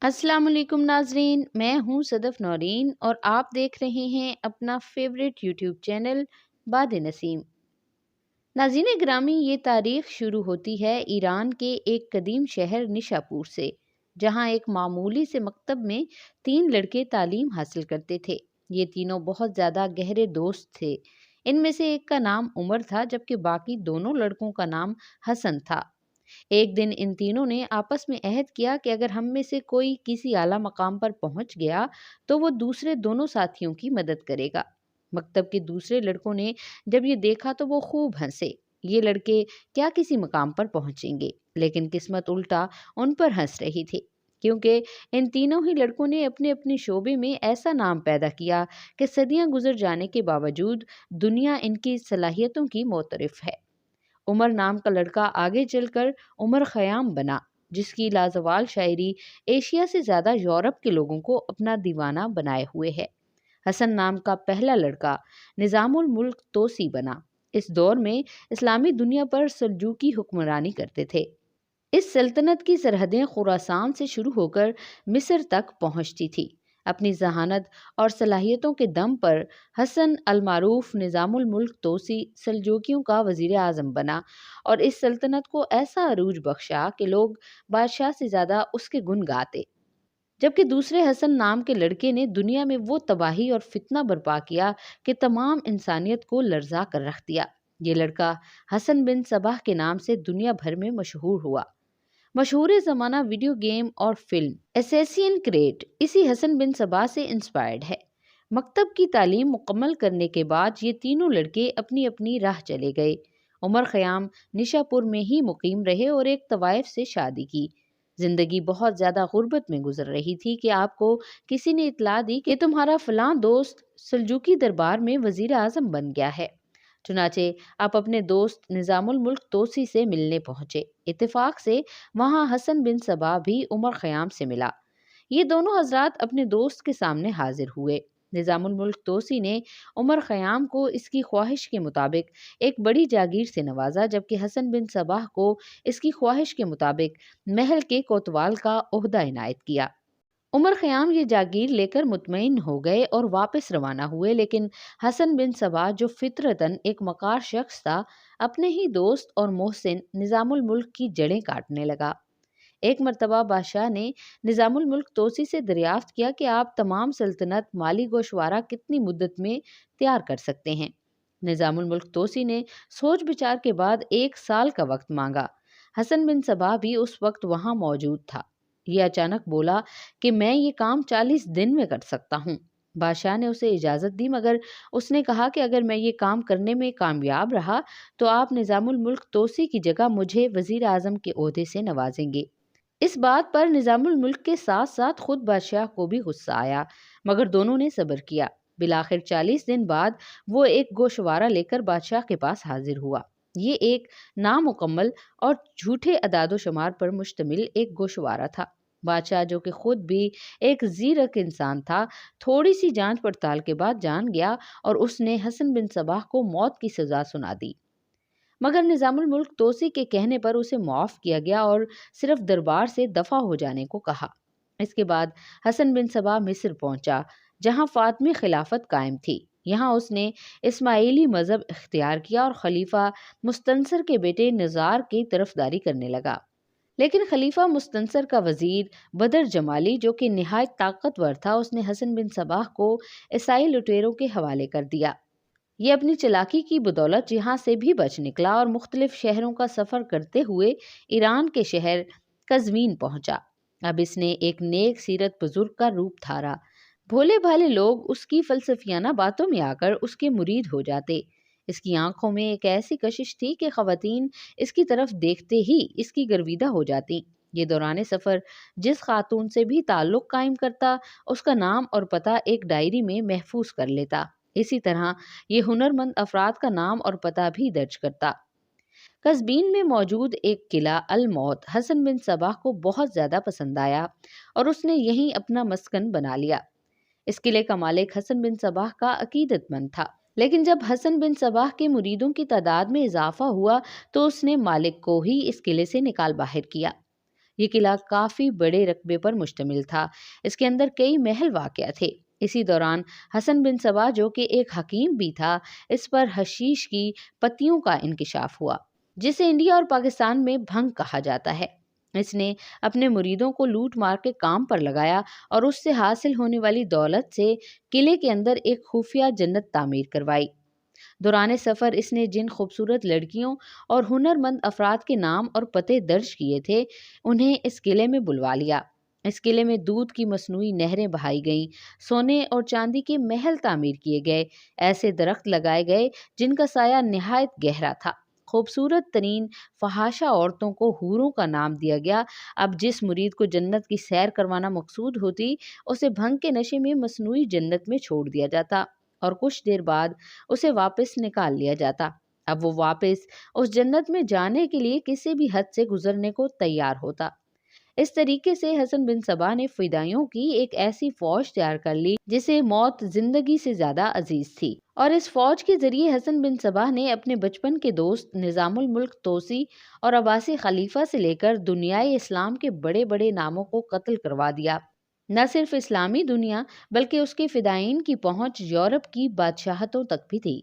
السلام علیکم ناظرین، میں ہوں صدف نورین اور آپ دیکھ رہے ہیں اپنا فیوریٹ یوٹیوب چینل باد نسیم۔ ناظرین گرامی، یہ تاریخ شروع ہوتی ہے ایران کے ایک قدیم شہر نشاپور سے، جہاں ایک معمولی سے مکتب میں 3 لڑکے تعلیم حاصل کرتے تھے۔ یہ تینوں بہت زیادہ گہرے دوست تھے۔ ان میں سے ایک کا نام عمر تھا، جبکہ باقی دونوں لڑکوں کا نام حسن تھا۔ ایک دن ان تینوں نے آپس میں عہد کیا کہ اگر ہم میں سے کوئی کسی اعلیٰ مقام پر پہنچ گیا تو وہ دوسرے دونوں ساتھیوں کی مدد کرے گا۔ مکتب کے دوسرے لڑکوں نے جب یہ دیکھا تو وہ خوب ہنسے۔ یہ لڑکے کیا کسی مقام پر پہنچیں گے، لیکن قسمت الٹا ان پر ہنس رہی تھی، کیونکہ ان تینوں ہی لڑکوں نے اپنے اپنے شعبے میں ایسا نام پیدا کیا کہ صدیاں گزر جانے کے باوجود دنیا ان کی صلاحیتوں کی معترف ہے۔ عمر نام کا لڑکا آگے چل کر عمر خیام بنا، جس کی لازوال شاعری ایشیا سے زیادہ یورپ کے لوگوں کو اپنا دیوانہ بنائے ہوئے ہے۔ حسن نام کا پہلا لڑکا نظام الملک توسی بنا۔ اس دور میں اسلامی دنیا پر سلجوقی حکمرانی کرتے تھے۔ اس سلطنت کی سرحدیں خراسان سے شروع ہو کر مصر تک پہنچتی تھی۔ اپنی ذہانت اور صلاحیتوں کے دم پر حسن المعروف نظام الملک توسی سلجوقیوں کا وزیر اعظم بنا اور اس سلطنت کو ایسا عروج بخشا کہ لوگ بادشاہ سے زیادہ اس کے گن گاتے۔ جبکہ دوسرے حسن نام کے لڑکے نے دنیا میں وہ تباہی اور فتنہ برپا کیا کہ تمام انسانیت کو لرزا کر رکھ دیا۔ یہ لڑکا حسن بن صباح کے نام سے دنیا بھر میں مشہور ہوا۔ مشہور زمانہ ویڈیو گیم اور فلم اسیسین کریڈ اسی حسن بن صباح سے انسپائرڈ ہے۔ مکتب کی تعلیم مکمل کرنے کے بعد یہ تینوں لڑکے اپنی اپنی راہ چلے گئے۔ عمر خیام نشاپور میں ہی مقیم رہے اور ایک طوائف سے شادی کی۔ زندگی بہت زیادہ غربت میں گزر رہی تھی کہ آپ کو کسی نے اطلاع دی کہ تمہارا فلاں دوست سلجوقی دربار میں وزیر اعظم بن گیا ہے۔ چنانچہ آپ اپنے دوست نظام الملک توسی سے ملنے پہنچے۔ اتفاق سے وہاں حسن بن صباح بھی عمر خیام سے ملا۔ یہ دونوں حضرات اپنے دوست کے سامنے حاضر ہوئے۔ نظام الملک توسی نے عمر خیام کو اس کی خواہش کے مطابق ایک بڑی جاگیر سے نوازا، جبکہ حسن بن صباح کو اس کی خواہش کے مطابق محل کے کوتوال کا عہدہ عنایت کیا۔ عمر خیام یہ جاگیر لے کر مطمئن ہو گئے اور واپس روانہ ہوئے، لیکن حسن بن صباح جو فطرتاً ایک مکار شخص تھا، اپنے ہی دوست اور محسن نظام الملک کی جڑیں کاٹنے لگا۔ ایک مرتبہ بادشاہ نے نظام الملک توسی سے دریافت کیا کہ آپ تمام سلطنت مالی گوشوارہ کتنی مدت میں تیار کر سکتے ہیں۔ نظام الملک توسی نے سوچ بچار کے بعد 1 سال کا وقت مانگا۔ حسن بن صباح بھی اس وقت وہاں موجود تھا۔ یہ اچانک بولا کہ میں یہ کام 40 دن میں کر سکتا ہوں۔ بادشاہ نے اسے اجازت دی، مگر اس نے کہا کہ اگر میں یہ کام کرنے میں کامیاب رہا تو آپ نظام الملک توسی کی جگہ مجھے وزیر اعظم کے عہدے سے نوازیں گے۔ اس بات پر نظام الملک کے ساتھ ساتھ خود بادشاہ کو بھی غصہ آیا، مگر دونوں نے صبر کیا۔ بالآخر 40 دن بعد وہ ایک گوشوارہ لے کر بادشاہ کے پاس حاضر ہوا۔ یہ ایک نامکمل اور جھوٹے اعداد و شمار پر مشتمل ایک گوشوارہ تھا۔ بادشاہ، جو کہ خود بھی ایک زیرک انسان تھا، تھوڑی سی جانچ پڑتال کے بعد جان گیا اور اس نے حسن بن صباح کو موت کی سزا سنا دی، مگر نظام الملک توسی کے کہنے پر اسے معاف کیا گیا اور صرف دربار سے دفع ہو جانے کو کہا۔ اس کے بعد حسن بن صباح مصر پہنچا، جہاں فاطمی خلافت قائم تھی۔ یہاں اس نے اسماعیلی مذہب اختیار کیا اور خلیفہ مستنصر کے بیٹے نزار کی طرفداری کرنے لگا۔ لیکن خلیفہ مستنصر کا وزیر بدر جمالی، جو کہ نہایت طاقتور تھا، اس نے حسن بن صباح کو عیسائی لٹیروں کے حوالے کر دیا۔ یہ اپنی چلاکی کی بدولت یہاں سے بھی بچ نکلا اور مختلف شہروں کا سفر کرتے ہوئے ایران کے شہر قزوین پہنچا۔ اب اس نے ایک نیک سیرت بزرگ کا روپ دھارا۔ بھولے بھالے لوگ اس کی فلسفیانہ باتوں میں آ کر اس کے مرید ہو جاتے۔ اس کی آنکھوں میں ایک ایسی کشش تھی کہ خواتین اس کی طرف دیکھتے ہی اس کی گرویدہ ہو جاتی۔ یہ دوران سفر جس خاتون سے بھی تعلق قائم کرتا، اس کا نام اور پتہ ایک ڈائری میں محفوظ کر لیتا۔ اسی طرح یہ ہنرمند افراد کا نام اور پتہ بھی درج کرتا۔ قزوین میں موجود ایک قلعہ الموت حسن بن صباح کو بہت زیادہ پسند آیا اور اس نے یہیں اپنا مسکن بنا لیا۔ اس قلعے کا مالک حسن بن صباح کا عقیدت مند تھا، لیکن جب حسن بن صباح کے مریدوں کی تعداد میں اضافہ ہوا تو اس نے مالک کو ہی اس قلعے سے نکال باہر کیا۔ یہ قلعہ کافی بڑے رقبے پر مشتمل تھا۔ اس کے اندر کئی محل واقع تھے۔ اسی دوران حسن بن صبا، جو کہ ایک حکیم بھی تھا، اس پر حشیش کی پتیوں کا انکشاف ہوا، جسے انڈیا اور پاکستان میں بھنگ کہا جاتا ہے۔ اس نے اپنے مریدوں کو لوٹ مار کے کام پر لگایا اور اس سے حاصل ہونے والی دولت سے قلعے کے اندر ایک خفیہ جنت تعمیر کروائی۔ دوران سفر اس نے جن خوبصورت لڑکیوں اور ہنرمند افراد کے نام اور پتے درج کیے تھے، انہیں اس قلعے میں بلوا لیا۔ اس قلعے میں دودھ کی مصنوعی نہریں بہائی گئیں، سونے اور چاندی کے محل تعمیر کیے گئے، ایسے درخت لگائے گئے جن کا سایہ نہایت گہرا تھا۔ خوبصورت ترین فحاشہ عورتوں کو حوروں کا نام دیا گیا۔ اب جس مرید کو جنت کی سیر کروانا مقصود ہوتی، اسے بھنگ کے نشے میں مصنوعی جنت میں چھوڑ دیا جاتا اور کچھ دیر بعد اسے واپس نکال لیا جاتا۔ اب وہ واپس اس جنت میں جانے کے لیے کسی بھی حد سے گزرنے کو تیار ہوتا۔ اس طریقے سے حسن بن صبا نے فدائیوں کی ایک ایسی فوج تیار کر لی جسے موت زندگی سے زیادہ عزیز تھی، اور اس فوج کے ذریعے حسن بن صبا نے اپنے بچپن کے دوست نظام الملک توسی اور عباسی خلیفہ سے لے کر دنیائے اسلام کے بڑے بڑے ناموں کو قتل کروا دیا۔ نہ صرف اسلامی دنیا بلکہ اس کے فدائین کی پہنچ یورپ کی بادشاہتوں تک بھی تھی۔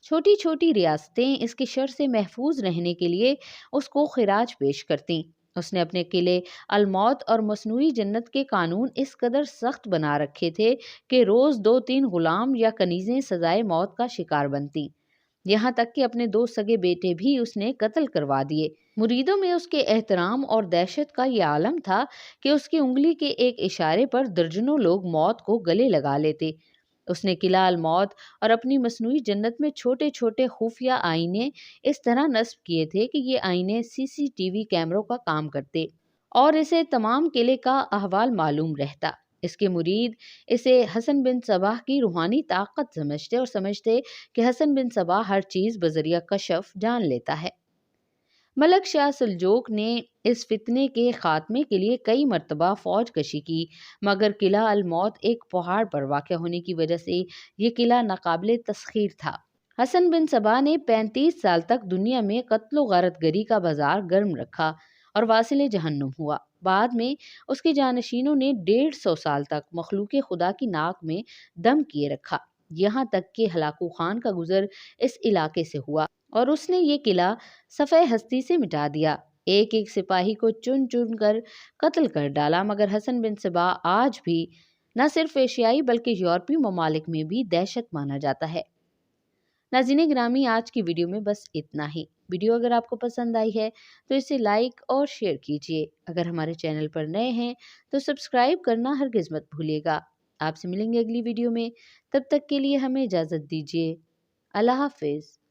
چھوٹی چھوٹی ریاستیں اس کے شر سے محفوظ رہنے کے لیے اس کو خراج پیش کرتیں۔ اس نے اپنے قلعے الموت اور مصنوعی جنت کے قانون اس قدر سخت بنا رکھے تھے کہ روز 2-3 غلام یا کنیزیں سزائے موت کا شکار بنتی۔ یہاں تک کہ اپنے 2 سگے بیٹے بھی اس نے قتل کروا دیے۔ مریدوں میں اس کے احترام اور دہشت کا یہ عالم تھا کہ اس کی انگلی کے ایک اشارے پر درجنوں لوگ موت کو گلے لگا لیتے۔ اس نے قلعہ الموت اور اپنی مصنوعی جنت میں چھوٹے چھوٹے خفیہ آئینے اس طرح نصب کیے تھے کہ یہ آئینے CCTV کیمروں کا کام کرتے اور اسے تمام قلعے کا احوال معلوم رہتا۔ اس کے مرید اسے حسن بن صبا کی روحانی طاقت سمجھتے اور سمجھتے کہ حسن بن صبا ہر چیز بذریعہ کشف جان لیتا ہے۔ ملک شاہ سلجوق نے اس فتنے کے خاتمے کے لیے کئی مرتبہ فوج کشی کی، مگر قلعہ الموت ایک پہاڑ پر واقع ہونے کی وجہ سے یہ قلعہ ناقابل تسخیر تھا۔ حسن بن صبا نے 35 سال تک دنیا میں قتل و غارت گری کا بازار گرم رکھا اور واصل جہنم ہوا۔ بعد میں اس کے جانشینوں نے 150 سال تک مخلوق خدا کی ناک میں دم کیے رکھا، یہاں تک کہ ہلاکو خان کا گزر اس علاقے سے ہوا اور اس نے یہ قلعہ صفحہ ہستی سے مٹا دیا۔ ایک ایک سپاہی کو چن چن کر قتل کر ڈالا، مگر حسن بن صبا آج بھی نہ صرف ایشیائی بلکہ یورپی ممالک میں بھی دہشت مانا جاتا ہے۔ ناظرین گرامی، آج کی ویڈیو میں بس اتنا ہی۔ ویڈیو اگر آپ کو پسند آئی ہے تو اسے لائک اور شیئر کیجیے۔ اگر ہمارے چینل پر نئے ہیں تو سبسکرائب کرنا ہرگز مت بھولیے گا۔ آپ سے ملیں گے اگلی ویڈیو میں، تب تک کے لیے ہمیں اجازت دیجیے۔ اللہ حافظ۔